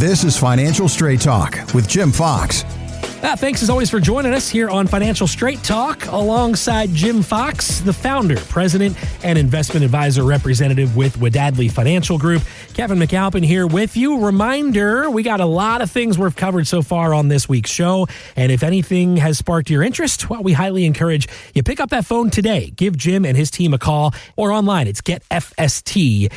This is Financial Straight Talk with Jim Fox. Thanks as always for joining us here on Financial Straight Talk alongside Jim Fox, the founder, president, and investment advisor representative with Wadadley Financial Group. Kevin McAlpin here with you. Reminder, we got a lot of things we've covered so far on this week's show. And if anything has sparked your interest, well, we highly encourage you pick up that phone today. Give Jim and his team a call or online. It's getfst.com.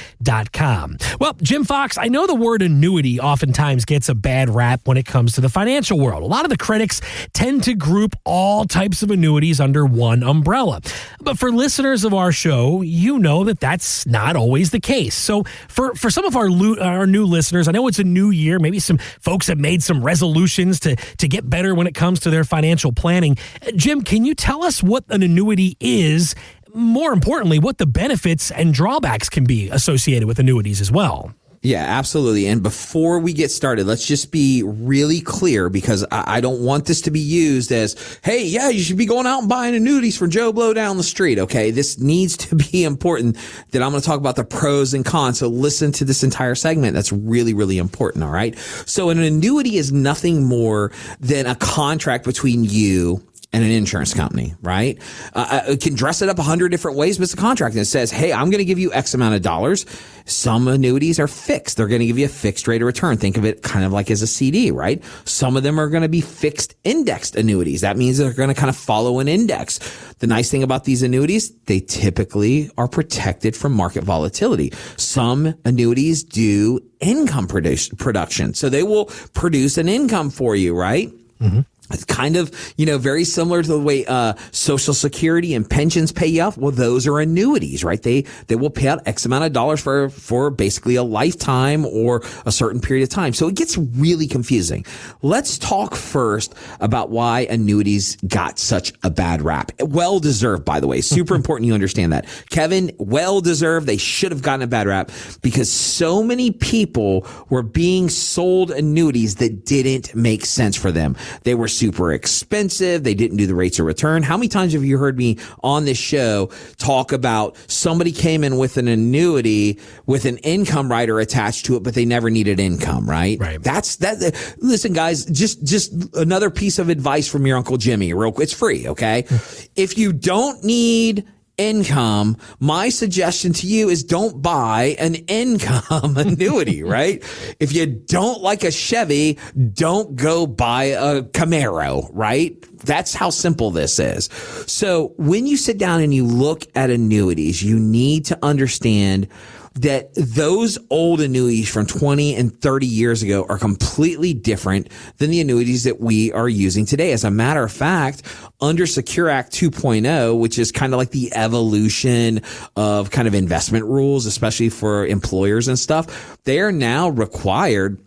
Well, Jim Fox, I know the word annuity oftentimes gets a bad rap when it comes to the financial world. A lot of the critics tend to group all types of annuities under one umbrella. But for listeners of our show, you know that that's not always the case. So for some of our new listeners, I know it's a new year. Maybe some folks have made some resolutions to get better when it comes to their financial planning. Jim, can you tell us what an annuity is? More importantly, what the benefits and drawbacks can be associated with annuities as well? Yeah, absolutely. And before we get started, let's just be really clear, because I don't want this to be used as, hey, yeah, you should be going out and buying annuities for Joe Blow down the street. Okay. This needs to be important, that I'm going to talk about the pros and cons. So listen to this entire segment. That's really, really important. All right. So an annuity is nothing more than a contract between you and an insurance company, right? It can dress it up 100 different ways, but it's a contract. And it says, hey, I'm going to give you X amount of dollars. Some annuities are fixed. They're going to give you a fixed rate of return. Think of it kind of like as a CD, right? Some of them are going to be fixed indexed annuities. That means they're going to kind of follow an index. The nice thing about these annuities, they typically are protected from market volatility. Some annuities do income production. So they will produce an income for you, right? Mm-hmm. It's kind of, very similar to the way Social Security and pensions pay you out. Well, those are annuities, right? They will pay out X amount of dollars for basically a lifetime or a certain period of time. So it gets really confusing. Let's talk first about why annuities got such a bad rap. Well deserved, by the way. Super important you understand that. Kevin, well deserved. They should have gotten a bad rap because so many people were being sold annuities that didn't make sense for them. They were super expensive. They didn't do the rates of return. How many times have you heard me on this show talk about somebody came in with an annuity with an income rider attached to it, but they never needed income, right? Right. That's that. Listen, guys, just another piece of advice from your Uncle Jimmy. Real quick. It's free. Okay. If you don't need income, my suggestion to you is don't buy an income annuity, right? If you don't like a Chevy, don't go buy a Camaro, right? That's how simple this is. So when you sit down and you look at annuities, you need to understand that those old annuities from 20 and 30 years ago are completely different than the annuities that we are using today. As a matter of fact, under Secure Act 2.0, which is kind of like the evolution of kind of investment rules, especially for employers and stuff, they are now required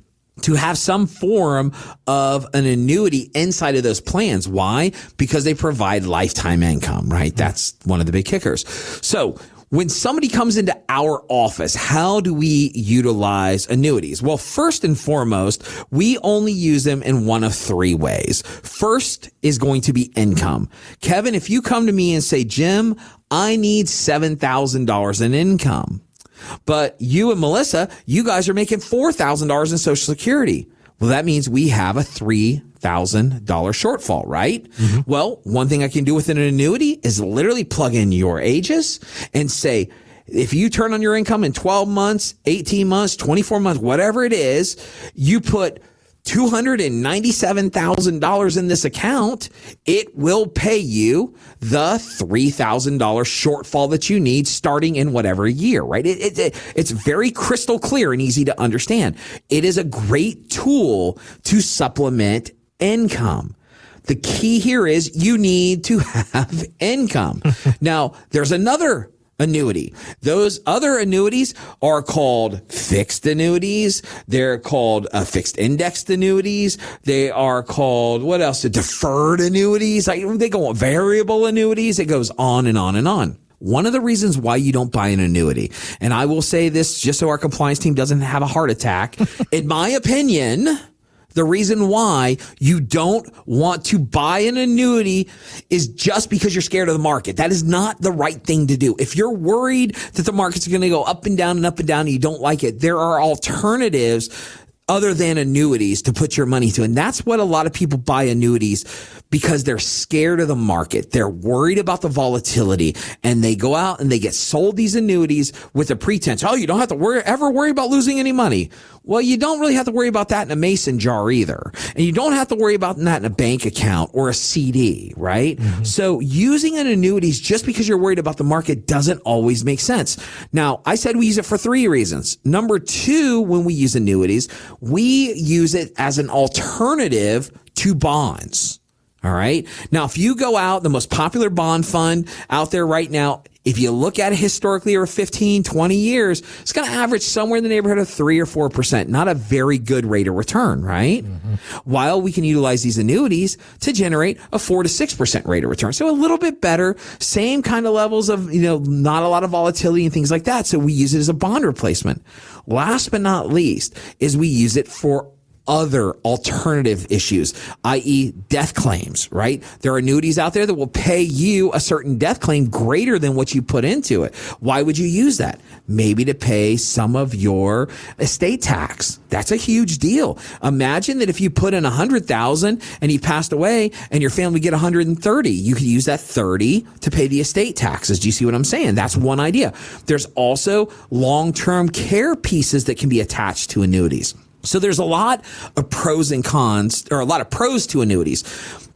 to have some form of an annuity inside of those plans. Why? Because they provide lifetime income, right? That's one of the big kickers. So when somebody comes into our office, how do we utilize annuities? Well, first and foremost, we only use them in one of three ways. First is going to be income. Kevin, if you come to me and say, Jim, I need $7,000 in income, but you and Melissa, you guys are making $4,000 in Social Security. Well, that means we have a $3,000 shortfall, right? Mm-hmm. Well, one thing I can do with an annuity is literally plug in your ages and say, if you turn on your income in 12 months, 18 months, 24 months, whatever it is, you put $297,000 in this account, it will pay you the $3,000 shortfall that you need starting in whatever year, right? It's very crystal clear and easy to understand. It is a great tool to supplement income. The key here is you need to have income. Now, there's another annuity. Those other annuities are called fixed annuities. They're called fixed indexed annuities. They are called, what else? Deferred annuities. They go on variable annuities. It goes on and on and on. One of the reasons why you don't buy an annuity, and I will say this just so our compliance team doesn't have a heart attack, in my opinion, the reason why you don't want to buy an annuity is just because you're scared of the market. That is not the right thing to do. If you're worried that the market's going to go up and down and up and down and you don't like it, there are alternatives other than annuities to put your money to. And that's what a lot of people buy annuities because they're scared of the market. They're worried about the volatility, and they go out and they get sold these annuities with a pretense. Oh, you don't have to ever worry about losing any money. Well, you don't really have to worry about that in a mason jar either. And you don't have to worry about that in a bank account or a CD, right? Mm-hmm. So using an annuities just because you're worried about the market doesn't always make sense. Now, I said we use it for 3 reasons. Number 2, when we use annuities, we use it as an alternative to bonds. All right. Now, if you go out, the most popular bond fund out there right now, if you look at it historically over 15, 20 years, it's going to average somewhere in the neighborhood of 3 or 4%. Not a very good rate of return, right? Mm-hmm. While we can utilize these annuities to generate a 4 to 6% rate of return. So a little bit better, same kind of levels of, not a lot of volatility and things like that. So we use it as a bond replacement. Last but not least is we use it for other alternative issues, i.e. death claims, right? There are annuities out there that will pay you a certain death claim greater than what you put into it. Why would you use that? Maybe to pay some of your estate tax. That's a huge deal. Imagine that if you put in $100,000 and you passed away and your family get $130,000, you could use that $30,000 to pay the estate taxes. Do you see what I'm saying? That's one idea. There's also long-term care pieces that can be attached to annuities. So there's a lot of pros and cons, or a lot of pros to annuities,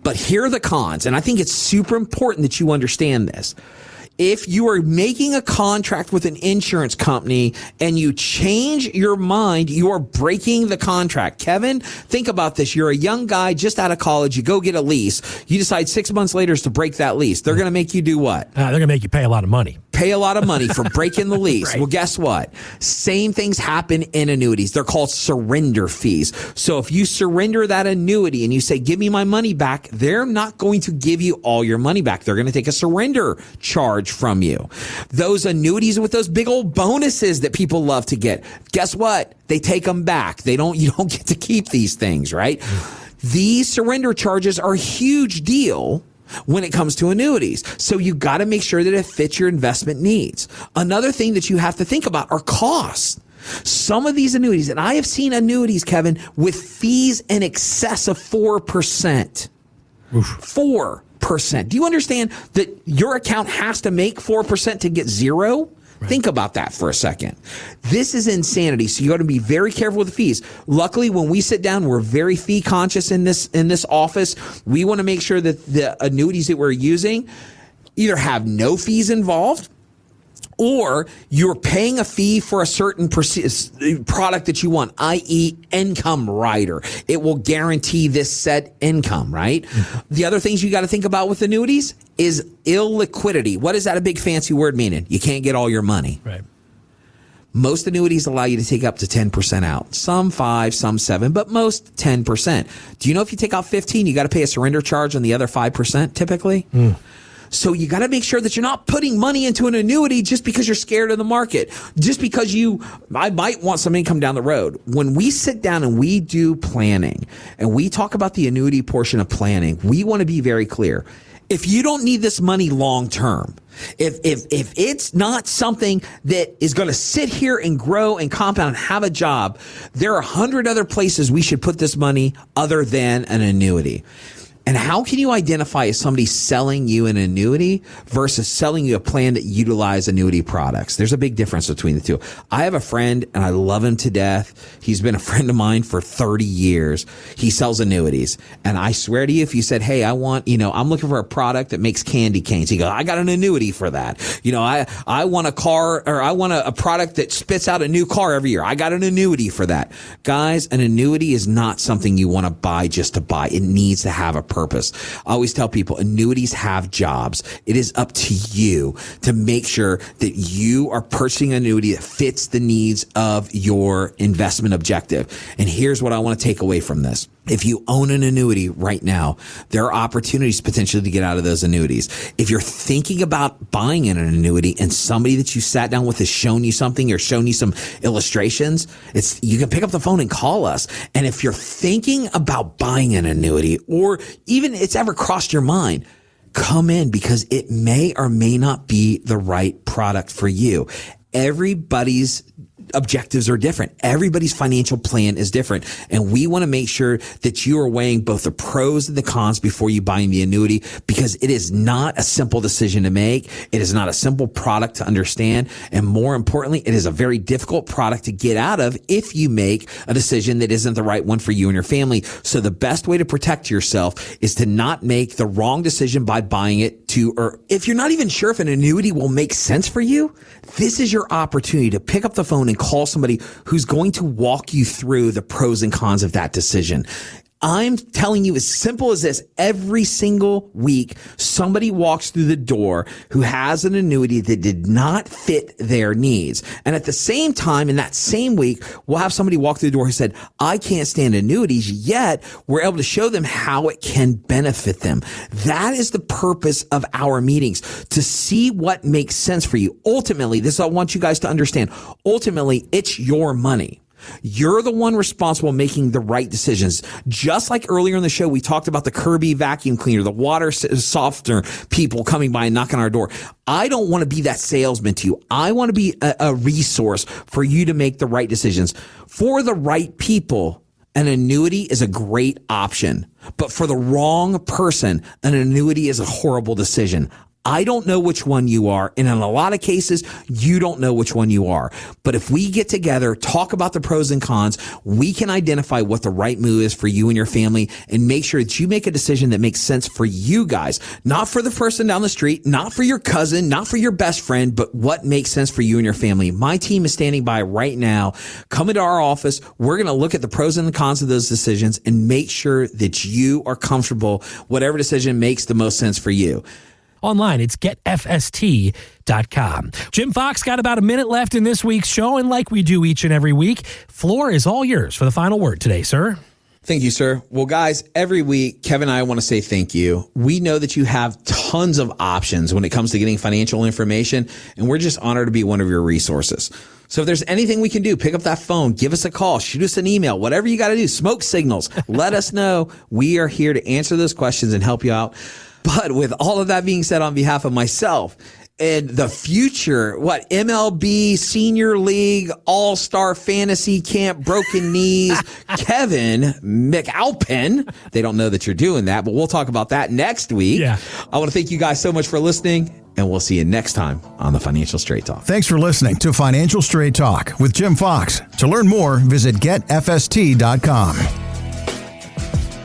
but here are the cons. And I think it's super important that you understand this. If you are making a contract with an insurance company and you change your mind, you are breaking the contract. Kevin, think about this. You're a young guy just out of college. You go get a lease. You decide 6 months later to break that lease. They're going to make you do what? They're going to make you pay a lot of money. Pay a lot of money for breaking the lease. Right. Well, guess what? Same things happen in annuities. They're called surrender fees. So if you surrender that annuity and you say, give me my money back, they're not going to give you all your money back. They're going to take a surrender charge from you. Those annuities with those big old bonuses that people love to get, guess what? They take them back. You don't get to keep these things, right? These surrender charges are a huge deal when it comes to annuities. So you got to make sure that it fits your investment needs. Another thing that you have to think about are costs. Some of these annuities, and I have seen annuities, Kevin, with fees in excess of 4%. Oof. 4%. Do you understand that your account has to make 4% to get zero? Right. Think about that for a second. This is insanity. So you got to be very careful with the fees. Luckily, when we sit down, we're very fee conscious in this office. We want to make sure that the annuities that we're using either have no fees involved, or you're paying a fee for a certain product that you want, i.e. income rider. It will guarantee this set income, right? Mm-hmm. The other things you got to think about with annuities is illiquidity. What is that a big fancy word meaning? You can't get all your money. Right. Most annuities allow you to take up to 10% out. Some 5, some 7, but most 10%. Do you know if you take out 15, you got to pay a surrender charge on the other 5% typically? So you got to make sure that you're not putting money into an annuity just because you're scared of the market, just because I might want some income down the road. When we sit down and we do planning and we talk about the annuity portion of planning, we want to be very clear. If you don't need this money long term, if it's not something that is going to sit here and grow and compound and have a job, there are 100 other places we should put this money other than an annuity. And how can you identify if somebody's selling you an annuity versus selling you a plan that utilize annuity products? There's a big difference between the two. I have a friend and I love him to death. He's been a friend of mine for 30 years. He sells annuities. And I swear to you, if you said, hey, I'm looking for a product that makes candy canes. He goes, I got an annuity for that. I want a car, or I want a product that spits out a new car every year. I got an annuity for that. Guys, an annuity is not something you want to buy just to buy. It needs to have a purpose. I always tell people annuities have jobs. It is up to you to make sure that you are purchasing an annuity that fits the needs of your investment objective. And here's what I want to take away from this. If you own an annuity right now, there are opportunities potentially to get out of those annuities. If you're thinking about buying an annuity and somebody that you sat down with has shown you something or shown you some illustrations, you can pick up the phone and call us. And if you're thinking about buying an annuity, or even it's ever crossed your mind, come in, because it may or may not be the right product for you. Everybody's objectives are different. Everybody's financial plan is different. And we want to make sure that you are weighing both the pros and the cons before you buy the annuity, because it is not a simple decision to make. It is not a simple product to understand. And more importantly, it is a very difficult product to get out of if you make a decision that isn't the right one for you and your family. So the best way to protect yourself is to not make the wrong decision by buying it or if you're not even sure if an annuity will make sense for you, this is your opportunity to pick up the phone and call somebody who's going to walk you through the pros and cons of that decision. I'm telling you, as simple as this, every single week, somebody walks through the door who has an annuity that did not fit their needs. And at the same time, in that same week, we'll have somebody walk through the door who said, I can't stand annuities, yet we're able to show them how it can benefit them. That is the purpose of our meetings, to see what makes sense for you. Ultimately, this I want you guys to understand. Ultimately, it's your money. You're the one responsible making the right decisions. Just like earlier in the show, we talked about the Kirby vacuum cleaner, the water softener people coming by and knocking on our door. I don't want to be that salesman to you. I want to be a resource for you to make the right decisions. For the right people, an annuity is a great option. But for the wrong person, an annuity is a horrible decision. I don't know which one you are, and in a lot of cases, you don't know which one you are. But if we get together, talk about the pros and cons, we can identify what the right move is for you and your family and make sure that you make a decision that makes sense for you guys, not for the person down the street, not for your cousin, not for your best friend, but what makes sense for you and your family. My team is standing by right now. Come into our office. We're going to look at the pros and the cons of those decisions and make sure that you are comfortable, whatever decision makes the most sense for you. Online, it's getfst.com. Jim Fox got about a minute left in this week's show, and like we do each and every week, floor is all yours for the final word today, sir. Thank you, sir. Well, guys, every week, Kevin and I want to say thank you. We know that you have tons of options when it comes to getting financial information, and we're just honored to be one of your resources. So if there's anything we can do, pick up that phone, give us a call, shoot us an email, whatever you got to do, smoke signals, let us know. We are here to answer those questions and help you out. But with all of that being said, on behalf of myself and the future, MLB, Senior League, All-Star Fantasy Camp, Broken Knees, Kevin McAlpin, they don't know that you're doing that, but we'll talk about that next week. Yeah. I want to thank you guys so much for listening, and we'll see you next time on the Financial Straight Talk. Thanks for listening to Financial Straight Talk with Jim Fox. To learn more, visit getfst.com.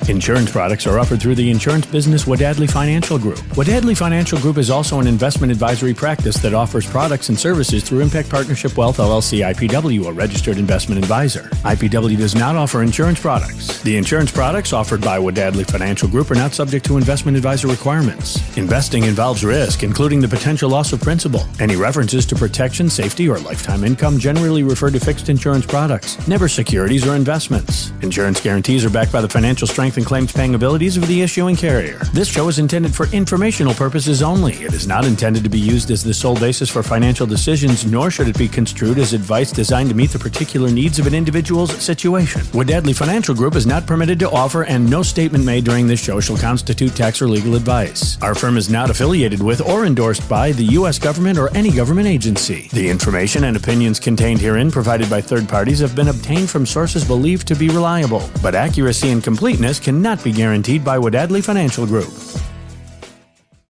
Insurance products are offered through the insurance business Wadadley Financial Group. Wadadley Financial Group is also an investment advisory practice that offers products and services through Impact Partnership Wealth LLC IPW, a registered investment advisor. IPW does not offer insurance products. The insurance products offered by Wadadley Financial Group are not subject to investment advisor requirements. Investing involves risk, including the potential loss of principal. Any references to protection, safety, or lifetime income generally refer to fixed insurance products, never securities or investments. Insurance guarantees are backed by the financial strength and claims paying abilities of the issuing carrier. This show is intended for informational purposes only. It is not intended to be used as the sole basis for financial decisions, nor should it be construed as advice designed to meet the particular needs of an individual's situation. Wadadley Financial Group is not permitted to offer, and no statement made during this show shall constitute tax or legal advice. Our firm is not affiliated with or endorsed by the U.S. government or any government agency. The information and opinions contained herein provided by third parties have been obtained from sources believed to be reliable, but accuracy and completeness cannot be guaranteed by Wadadley Financial Group.